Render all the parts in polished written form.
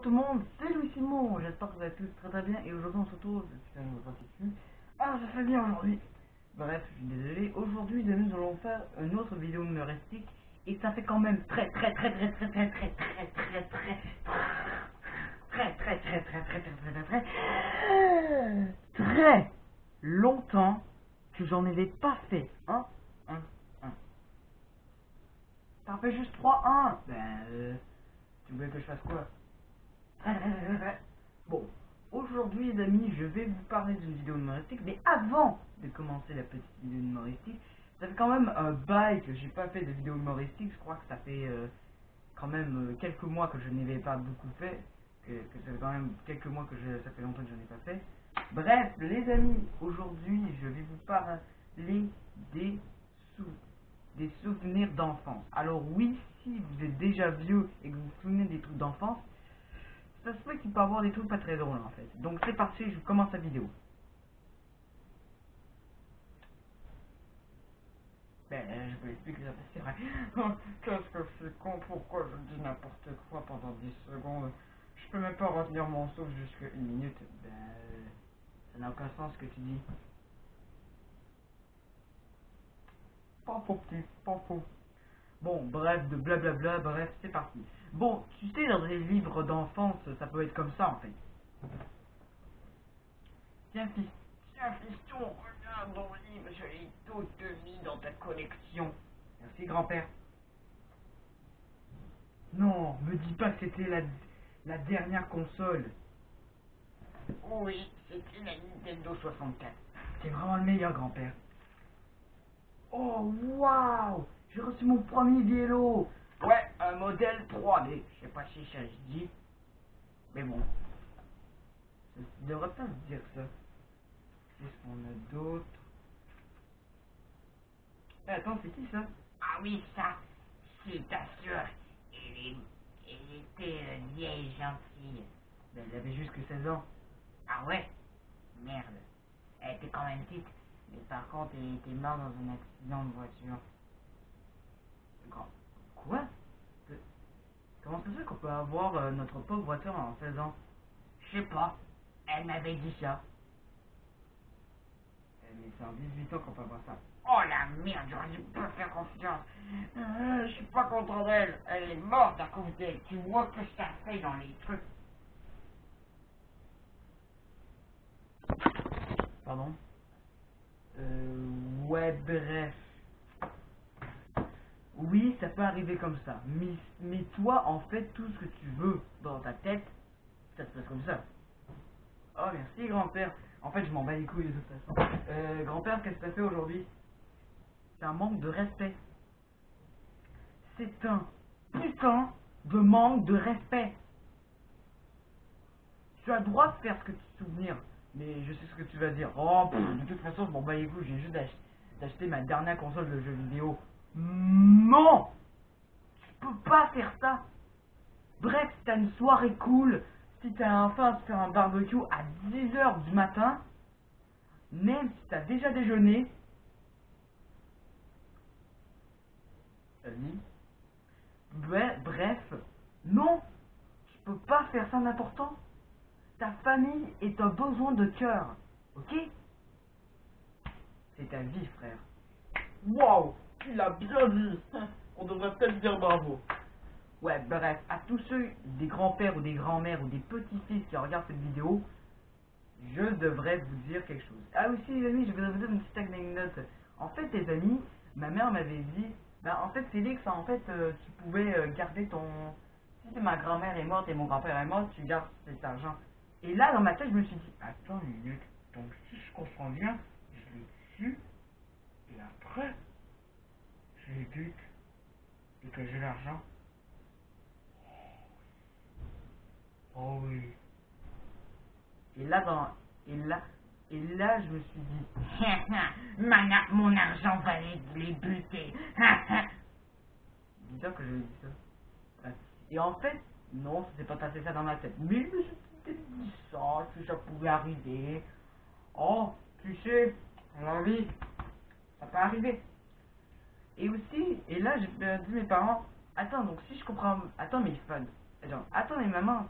Bonjour tout le monde, c'est Louis Simon, j'espère que vous allez tous très bien et aujourd'hui on se retrouve, putain je me vois dessus. Ah ça fait bien aujourd'hui. Bref, je suis désolé, aujourd'hui nous allons faire une autre vidéo humoristique et ça fait quand même très longtemps que j'en avais pas fait. T'en fais juste 3-1. Tu voulais que je fasse quoi? Bon, aujourd'hui les amis, je vais vous parler d'une vidéo humoristique, mais avant de commencer la petite vidéo humoristique, ça fait quand même un bail que j'ai pas fait de vidéo humoristique, je crois que ça fait quand même quelques mois que je n'avais pas beaucoup fait, que ça fait quand même quelques mois que ça fait longtemps que je n'en ai pas fait. Bref, les amis, aujourd'hui je vais vous parler des des souvenirs d'enfance. Alors oui, si vous êtes déjà vieux et que vous vous souvenez des trucs d'enfance, ça se peut qu'il peut avoir des trucs pas très drôles en fait. Donc c'est parti, je commence la vidéo. Je vous explique ça, c'est vrai. Qu'est-ce que c'est con, pourquoi je dis n'importe quoi pendant 10 secondes? Je peux même pas retenir mon souffle jusqu'à une minute. Ça n'a aucun sens ce que tu dis. Pas faux petit, pas faux. Bon, bref, de blablabla, bref, c'est parti. Bon, tu sais, dans les livres d'enfance, ça peut être comme ça en fait. Tiens, fiston, regarde dans le livre, je l'ai tout mis dans ta collection. Merci, grand-père. Non, me dis pas que c'était la dernière console. Oui, c'était la Nintendo 64. C'est vraiment le meilleur, grand-père. Oh, waouh! J'ai reçu mon premier vélo. Ouais, un modèle 3D. Je sais pas si ça se dit. Mais bon. Ça devrait pas se dire ça. Qu'est-ce qu'on a d'autre? Attends, c'est qui ça? Ah oui, ça, c'est ta soeur. Elle était vieille, gentille. Elle avait juste que 16 ans. Ah ouais? Merde. Elle était quand même petite. Mais par contre, elle était morte dans un accident de voiture. Quoi? Comment ça se fait qu'on peut avoir notre pauvre voiture en 16 ans? Je sais pas. Elle m'avait dit ça. Mais c'est en 18 ans qu'on peut avoir ça. Oh la merde, j'aurais dû pas faire confiance. Je suis pas contre elle. Elle est morte à cause d'elle. Tu vois que ça fait dans les trucs. Pardon? Ouais, bref. Oui, ça peut arriver comme ça. Mais toi, en fait, tout ce que tu veux dans ta tête, ça se passe comme ça. Oh, merci, grand-père. En fait, je m'en bats les couilles de toute façon. Grand-père, qu'est-ce que t'as fait aujourd'hui? C'est un manque de respect. C'est un putain de manque de respect. Tu as le droit de faire ce que tu te souviens, mais je sais ce que tu vas dire. Oh, de toute façon, je m'en bats les couilles, j'ai juste d'acheter ma dernière console de jeux vidéo. Non! Tu peux pas faire ça. Bref, si t'as une soirée cool, si t'as enfin à faire un barbecue à 10h du matin, même si t'as déjà déjeuné, bref, non, tu peux pas faire ça n'importe quand. Ta famille est un besoin de cœur, ok? C'est ta vie, frère. Waouh, il a bien dit. On devrait peut-être dire bravo. Ouais, bref, à tous ceux, des grands-pères ou des grands-mères ou des petits-fils qui regardent cette vidéo, je devrais vous dire quelque chose. Ah aussi les amis, je voudrais vous dire une petite anecdote. En fait les amis, ma mère m'avait dit, bah en fait Félix, en fait tu pouvais garder ton... Si ma grand-mère est morte et mon grand-père est mort, tu gardes cet argent. Et là dans ma tête je me suis dit, attends une minute, donc si je comprends bien, je le tue, et après, je les bute, et que j'ai l'argent. Oh oui. Et là, et là, je me suis dit, mon argent va les buter. Dis-toi que je dit ça. Ouais. Et en fait, non, ça s'est pas passé ça dans ma tête. Mais je me suis dit ça, que ça pouvait arriver. Oh, tu sais, la vie, ça peut arriver. Et aussi, et là, j'ai dit à mes parents, attends, donc si je comprends, attends, mais maman,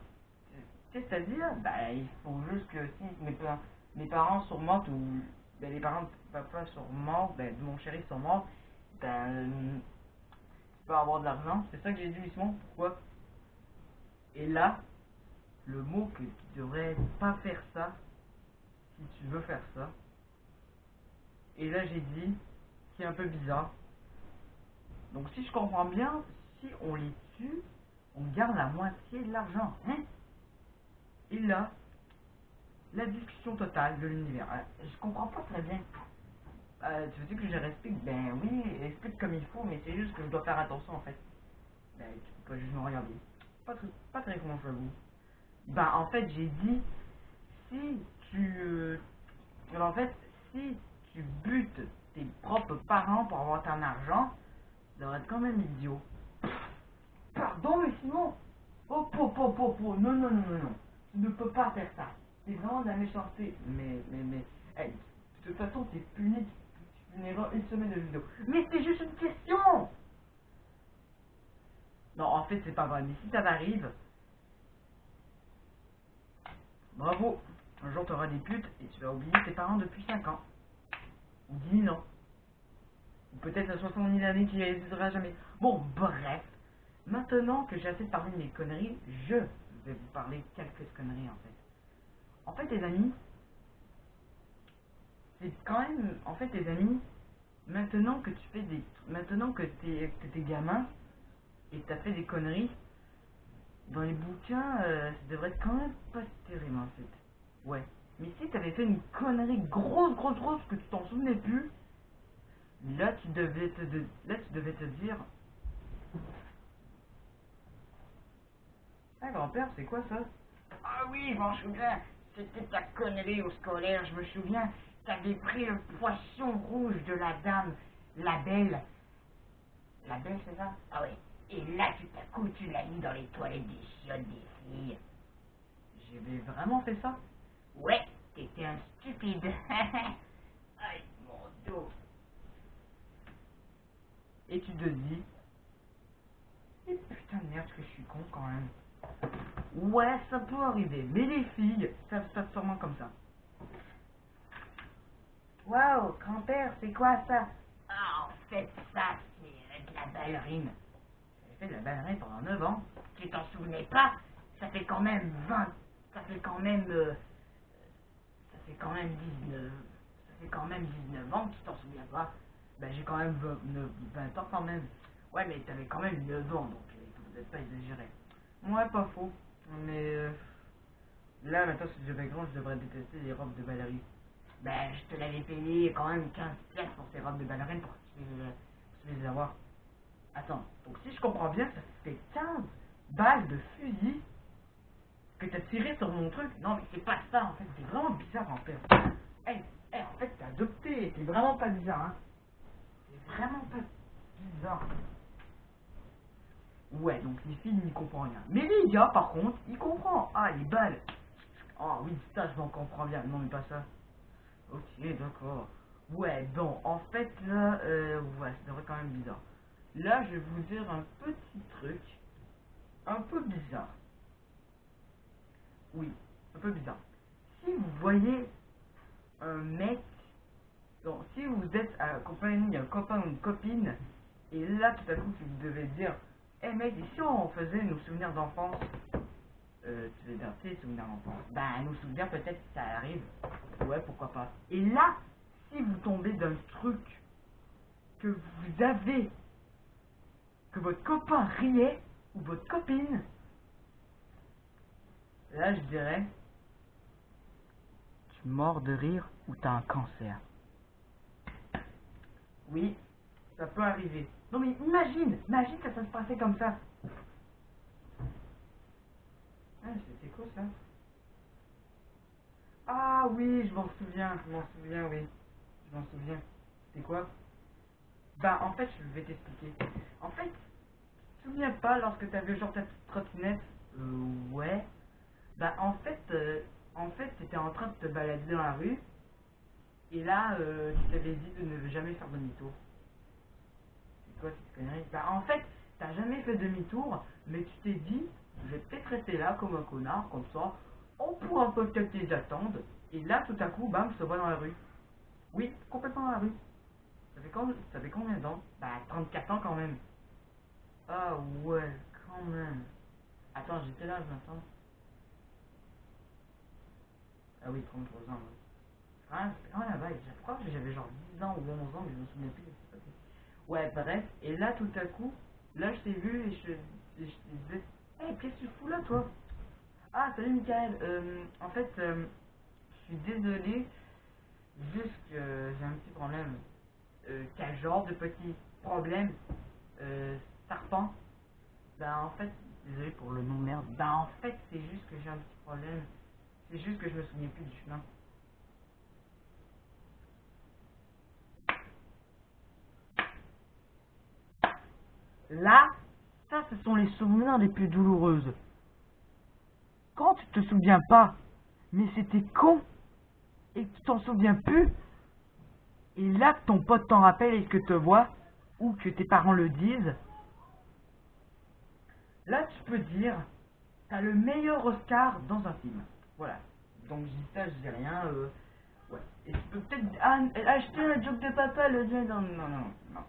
C'est-à-dire, bah, il faut juste que si mes parents sont morts ou ben, les parents de papa sont morts, ben, de mon chéri sont morts, ben, tu peux avoir de l'argent. C'est ça que j'ai dit, Simon. Pourquoi? Et là, le mot que tu devrais pas faire ça, si tu veux faire ça. Et là, j'ai dit, c'est un peu bizarre. Donc, si je comprends bien, si on les tue, on garde la moitié de l'argent. Hein? Et là, la discussion totale de l'univers. Je comprends pas très bien. Tu veux dire que je respecte? Ben oui, explique comme il faut, mais c'est juste que je dois faire attention en fait. Ben, tu peux pas juste me regarder. Pas très comment je vous. Ben en fait, j'ai dit, si tu... en fait, si tu butes tes propres parents pour avoir ton argent, ça devrait être quand même idiot. Pardon, mais Simon. Oh, non, non, non, non, non. Tu ne peux pas faire ça. C'est vraiment de la méchanceté. Mais, hey, de toute façon, t'es puni. Tu finiras une semaine de vidéo. Mais c'est juste une question. Non, en fait, c'est pas vrai. Mais si ça t'arrive, bravo. Un jour, t'auras des putes et tu vas oublier tes parents depuis 5 ans. Ou 10 000 ans. Ou peut-être à 70 000 années qui n'existera jamais. Bon, bref. Maintenant que j'ai assez parlé de mes conneries, je vais vous parler quelques conneries en fait. En fait, les amis, c'est quand même, en fait, les amis, maintenant que tu fais des, maintenant que t'es gamin et t'as fait des conneries, dans les bouquins, ça devrait être quand même pas terrible en fait. Ouais. Mais si t'avais fait une connerie grosse que tu t'en souvenais plus, là tu devais te dire, ah grand-père, c'est quoi ça? Ah oui, je m'en souviens. C'était ta connerie au scolaire, je me souviens. T'avais pris le poisson rouge de la dame, la belle. La belle, c'est ça? Ah oui. Et là, tout à coup, tu l'as mis dans les toilettes des chiottes des filles. J'avais vraiment fait ça? Ouais, t'étais un stupide. Aïe, mon dos. Et tu te dis, et putain de merde que je suis con quand même. Ouais, ça peut arriver, mais les filles, ça se passe sûrement comme ça. Waouh, grand-père, c'est quoi ça? Ah, en fait, ça, c'est de la ballerine. J'ai fait de la ballerine pendant 9 ans. Tu t'en souvenais pas? Ça fait quand même 20. Ça fait quand même. Ça fait quand même 19. Ça fait quand même 19 ans que tu t'en souviens pas. Ben, j'ai quand même 20 ans quand même. Ouais, mais t'avais quand même 9 ans, donc il faut peut-être pas exagérer. Ouais, pas faux. Mais là, maintenant, si je deviens grand, je devrais détester les robes de ballerine. Ben, je te l'avais payé quand même 15 pièces pour ces robes de ballerine pour que tu puisses les avoir. Attends, donc si je comprends bien, ça fait 15 balles de fusil que t'as tiré sur mon truc. Non, mais c'est pas ça en fait, c'est vraiment bizarre en fait. En fait, t'es adopté, t'es vraiment pas bizarre, hein. C'est vraiment pas bizarre. Ouais, donc les filles n'y comprennent rien. Mais les gars, par contre, ils comprennent. Ah, les balles. Ah oui, ça, je m'en comprends bien. Non, mais pas ça. Ok, d'accord. Ouais, bon, en fait, là, ouais, ça devrait quand même bizarre. Là, je vais vous dire un petit truc, un peu bizarre. Oui, un peu bizarre. Si vous voyez un mec, donc, si vous êtes accompagné d'un copain ou une copine, et là, tout à coup, vous devez dire, eh mec, et si on faisait nos souvenirs d'enfance, tu veux dire, tes souvenirs d'enfance, ben, nos souvenirs, peut-être, ça arrive. Ouais, pourquoi pas. Et là, si vous tombez d'un truc que vous avez, que votre copain riait, ou votre copine, là, je dirais, tu mords de rire ou t'as un cancer. Oui, ça peut arriver. Non mais imagine que ça se passait comme ça. Ah, c'était quoi ça? Ah oui, je m'en souviens, oui. Je m'en souviens. C'était quoi? Bah en fait, je vais t'expliquer. En fait, tu te souviens pas lorsque t'avais genre ta petite trottinette? Ouais. Bah en fait, t'étais en train de te balader dans la rue. Et là, tu t'avais dit de ne jamais faire demi-tour. C'est quoi cette connerie? Bah en fait, t'as jamais fait demi-tour, mais tu t'es dit, je vais peut-être rester là comme un connard, comme ça, on pourra peut-être les attendre, et là, tout à coup, bam, je te vois dans la rue. Oui, complètement dans la rue. Ça fait combien de temps? Bah, 34 ans quand même. Ah ouais, quand même. Attends, j'ai quel âge maintenant? Ah oui, 33 ans, ouais. Ah, c'est quand même la vague. Je crois que j'avais genre 10 ans ou 11 ans, mais je me souviens plus. Ouais, bref. Et là, tout à coup, là, je t'ai vu et je te disais, hey, qu'est-ce que tu fous là, toi? Ah, salut, Michael. En fait, je suis désolé, juste que j'ai un petit problème. Quel genre de petit problème? Serpent? Ben, en fait, désolé pour le nom merde. Ben, en fait, c'est juste que j'ai un petit problème. C'est juste que je me souviens plus du chemin. Là, ça, ce sont les souvenirs les plus douloureuses. Quand tu te souviens pas, mais c'était con, et que tu t'en souviens plus, et là que ton pote t'en rappelle et que te voit, ou que tes parents le disent, là tu peux dire, t'as le meilleur Oscar dans un film. Voilà. Donc je dis ça, je dis rien, ouais. Et tu peux peut-être acheter la joke de papa, le non, non, non, non.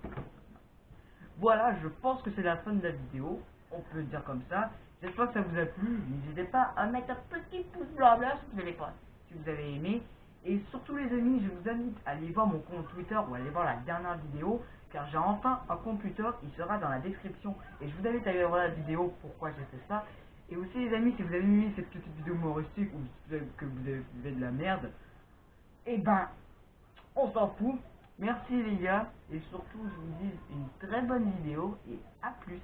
Voilà, je pense que c'est la fin de la vidéo. On peut le dire comme ça. J'espère que ça vous a plu. N'hésitez pas à mettre un petit pouce bleu si vous avez aimé. Et surtout les amis, je vous invite à aller voir mon compte Twitter ou à aller voir la dernière vidéo. Car j'ai enfin un compte Twitter, il sera dans la description. Et je vous invite à aller voir la vidéo, pourquoi j'ai fait ça. Et aussi les amis, si vous avez aimé cette petite vidéo humoristique ou que vous avez fait de la merde, et ben on s'en fout. Merci les gars. Et surtout, je vous dis une très bonne vidéo et à plus.